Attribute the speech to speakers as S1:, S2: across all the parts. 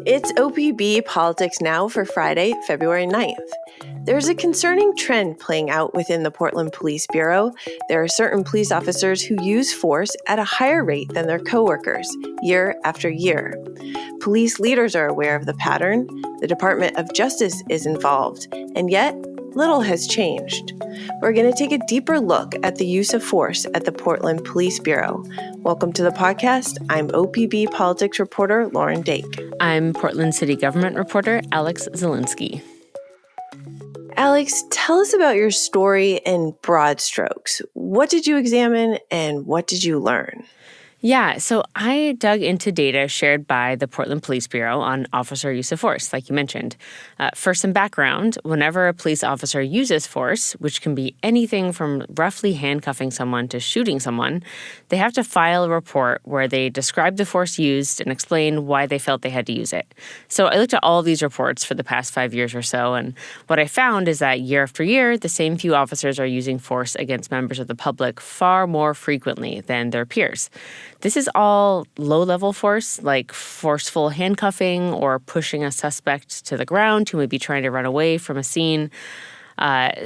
S1: It's OPB Politics Now for Friday, February 9th. There's a concerning trend playing out within the Portland Police Bureau. There are certain police officers who use force at a higher rate than their coworkers, year after year. Police leaders are aware of the pattern. The Department of Justice is involved, and yet little has changed. We're going to take a deeper look at the use of force at the Portland Police Bureau. Welcome to the podcast. I'm OPB Politics reporter Lauren Dake.
S2: I'm Portland City Government reporter Alex Zielinski.
S1: Alex, tell us about your story in broad strokes. What did you examine and what did you learn?
S2: Yeah, so I dug into data shared by the Portland Police Bureau on officer use of force, like you mentioned. For some background, whenever a police officer uses force, which can be anything from roughly handcuffing someone to shooting someone, they have to file a report where they describe the force used and explain why they felt they had to use it. So I looked at all of these reports for the past 5 years or so, and what I found is that year after year, the same few officers are using force against members of the public far more frequently than their peers. This is all low-level force, like forceful handcuffing or pushing a suspect to the ground who may be trying to run away from a scene.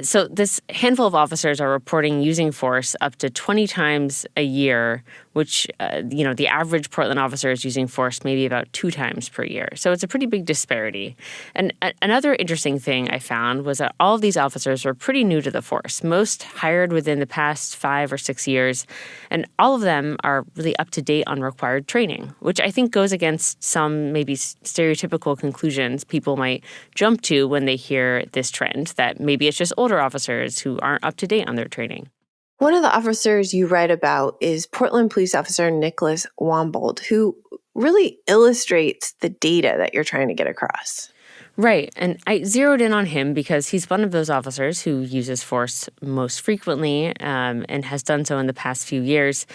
S2: So this handful of officers are reporting using force up to 20 times a year, which, the average Portland officer is using force maybe about 2 times per year. So it's a pretty big disparity. And another interesting thing I found was that all of these officers were pretty new to the force, most hired within the past 5 or 6 years, and all of them are really up to date on required training, which I think goes against some maybe stereotypical conclusions people might jump to when they hear this trend, that maybe it's just older officers who aren't up to date on their training.
S1: One of the officers you write about is Portland Police Officer Nicholas Wombold, who really illustrates the data that you're trying to get across.
S2: Right, and I zeroed in on him because he's one of those officers who uses force most frequently and has done so in the past few years.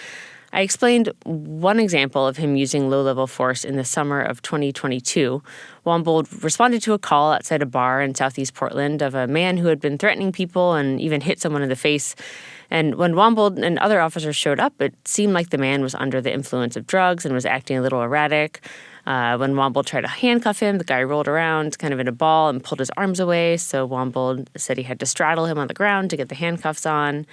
S2: I explained one example of him using low-level force in the summer of 2022. Wombold responded to a call outside a bar in southeast Portland of a man who had been threatening people and even hit someone in the face. And when Wombold and other officers showed up, it seemed like the man was under the influence of drugs and was acting a little erratic. When Wombold tried to handcuff him, the guy rolled around kind of in a ball and pulled his arms away. So Wombold said he had to straddle him on the ground to get the handcuffs on.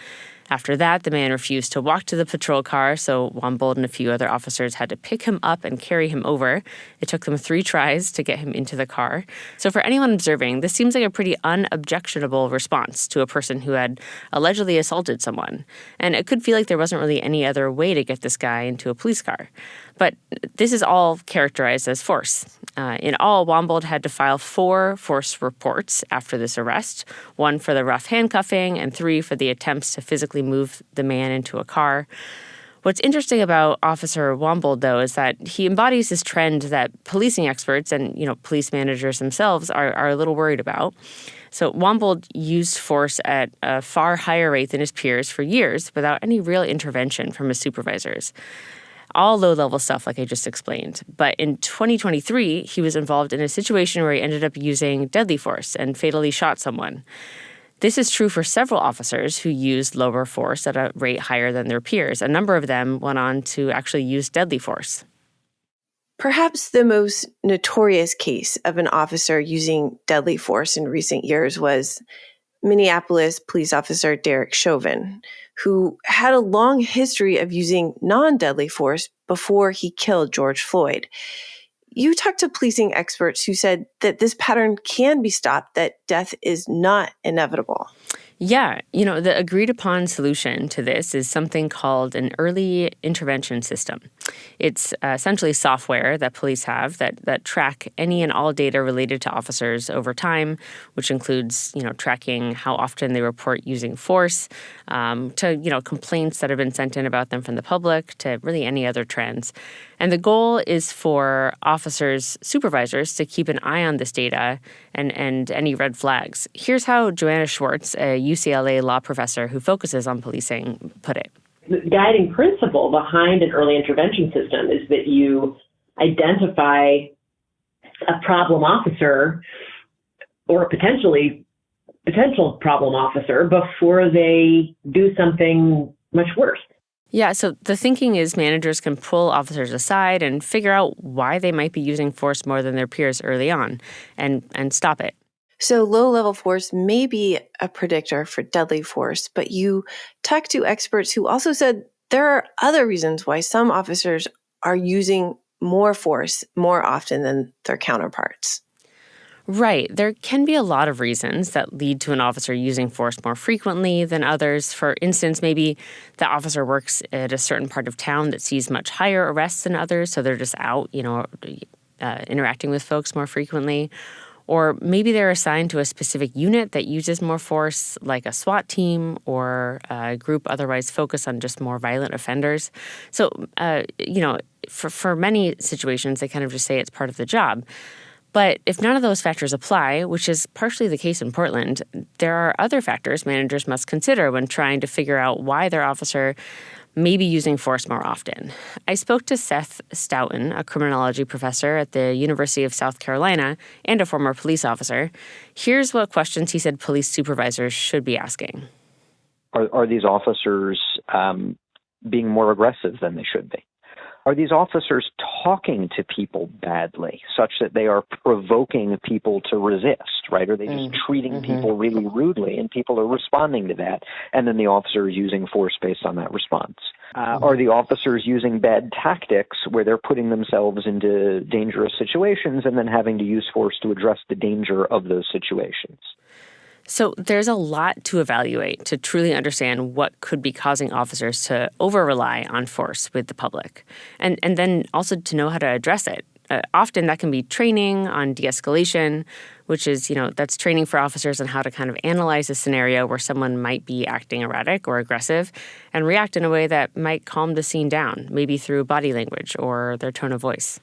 S2: After that, the man refused to walk to the patrol car, so Wombold and a few other officers had to pick him up and carry him over. It took them 3 tries to get him into the car. So for anyone observing, this seems like a pretty unobjectionable response to a person who had allegedly assaulted someone. And it could feel like there wasn't really any other way to get this guy into a police car. But this is all characterized as force. In all, Wombold had to file 4 force reports after this arrest, 1 for the rough handcuffing and 3 for the attempts to physically move the man into a car. What's interesting about Officer Wombold, though, is that he embodies this trend that policing experts and, police managers themselves are a little worried about. So Wombold used force at a far higher rate than his peers for years without any real intervention from his supervisors. All low-level stuff, like I just explained. But in 2023, he was involved in a situation where he ended up using deadly force and fatally shot someone. This is true for several officers who used lower force at a rate higher than their peers. A number of them went on to actually use deadly force.
S1: Perhaps the most notorious case of an officer using deadly force in recent years was Minneapolis police officer Derek Chauvin, who had a long history of using non-deadly force before he killed George Floyd. You talked to policing experts who said that this pattern can be stopped, that death is not inevitable.
S2: Yeah, the agreed-upon solution to this is something called an early intervention system. It's essentially software that police have that track any and all data related to officers over time, which includes, tracking how often they report using force, to, complaints that have been sent in about them from the public, to really any other trends. And the goal is for officers, supervisors, to keep an eye on this data and any red flags. Here's how Joanna Schwartz, a UCLA law professor who focuses on policing, put it.
S3: The guiding principle behind an early intervention system is that you identify a problem officer or a potential problem officer before they do something much worse.
S2: Yeah, so the thinking is managers can pull officers aside and figure out why they might be using force more than their peers early on and stop it.
S1: So low-level force may be a predictor for deadly force, but you talked to experts who also said there are other reasons why some officers are using more force more often than their counterparts.
S2: Right. There can be a lot of reasons that lead to an officer using force more frequently than others. For instance, maybe the officer works at a certain part of town that sees much higher arrests than others, so they're just out, interacting with folks more frequently. Or maybe they're assigned to a specific unit that uses more force, like a SWAT team or a group otherwise focused on just more violent offenders. So, for many situations, they kind of just say it's part of the job. But if none of those factors apply, which is partially the case in Portland, there are other factors managers must consider when trying to figure out why their officer may be using force more often. I spoke to Seth Stoughton, a criminology professor at the University of South Carolina and a former police officer. Here's what questions he said police supervisors should be asking.
S4: Are these officers being more aggressive than they should be? Are these officers talking to people badly, such that they are provoking people to resist, right? Are they just treating people really rudely and people are responding to that, and then the officer is using force based on that response? Are the officers using bad tactics where they're putting themselves into dangerous situations and then having to use force to address the danger of those situations?
S2: So there's a lot to evaluate to truly understand what could be causing officers to over-rely on force with the public, and then also to know how to address it. Often that can be training on de-escalation, which is, that's training for officers on how to kind of analyze a scenario where someone might be acting erratic or aggressive and react in a way that might calm the scene down, maybe through body language or their tone of voice.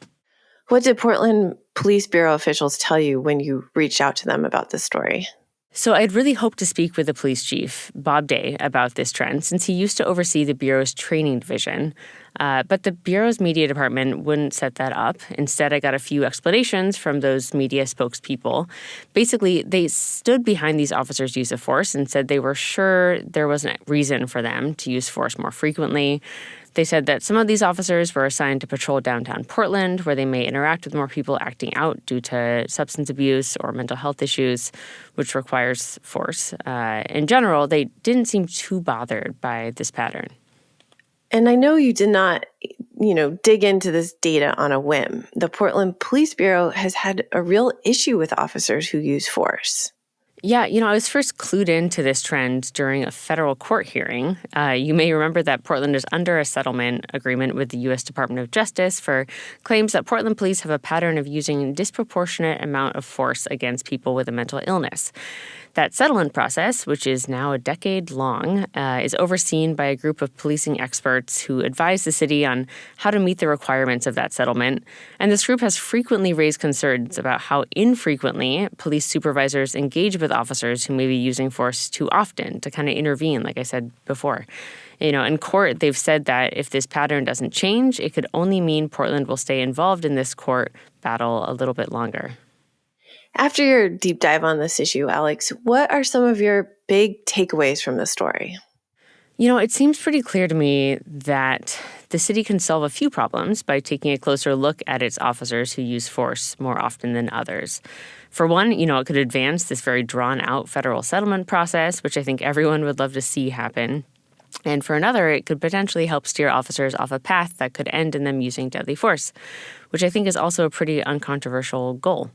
S1: What did Portland Police Bureau officials tell you when you reached out to them about this story?
S2: So I'd really hoped to speak with the police chief, Bob Dake, about this trend, since he used to oversee the Bureau's training division. But the Bureau's media department wouldn't set that up. Instead, I got a few explanations from those media spokespeople. Basically, they stood behind these officers' use of force and said they were sure there was a reason for them to use force more frequently. They said that some of these officers were assigned to patrol downtown Portland, where they may interact with more people acting out due to substance abuse or mental health issues, which requires force. In general, they didn't seem too bothered by this pattern.
S1: And I know you did not, dig into this data on a whim. The Portland Police Bureau has had a real issue with officers who use force.
S2: Yeah, I was first clued into this trend during a federal court hearing. You may remember that Portland is under a settlement agreement with the U.S. Department of Justice for claims that Portland police have a pattern of using a disproportionate amount of force against people with a mental illness. That settlement process, which is now a decade long, is overseen by a group of policing experts who advise the city on how to meet the requirements of that settlement. And this group has frequently raised concerns about how infrequently police supervisors engage with officers who may be using force too often to kind of intervene, like I said before. In court, they've said that if this pattern doesn't change, it could only mean Portland will stay involved in this court battle a little bit longer.
S1: After your deep dive on this issue, Alex, what are some of your big takeaways from the story?
S2: It seems pretty clear to me that the city can solve a few problems by taking a closer look at its officers who use force more often than others. For one, it could advance this very drawn-out federal settlement process, which I think everyone would love to see happen. And for another, it could potentially help steer officers off a path that could end in them using deadly force, which I think is also a pretty uncontroversial goal.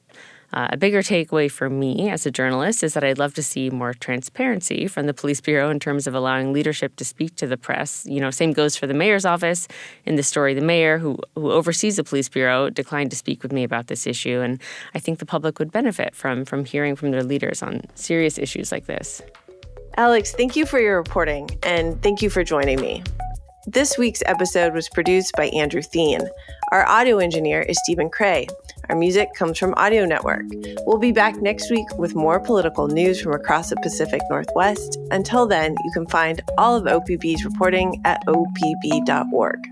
S2: A bigger takeaway for me as a journalist is that I'd love to see more transparency from the police bureau in terms of allowing leadership to speak to the press. Same goes for the mayor's office. In the story, the mayor, who oversees the police bureau, declined to speak with me about this issue. And I think the public would benefit from hearing from their leaders on serious issues like this.
S1: Alex, thank you for your reporting, and thank you for joining me. This week's episode was produced by Andrew Thien. Our audio engineer is Stephen Cray. Our music comes from Audio Network. We'll be back next week with more political news from across the Pacific Northwest. Until then, you can find all of OPB's reporting at opb.org.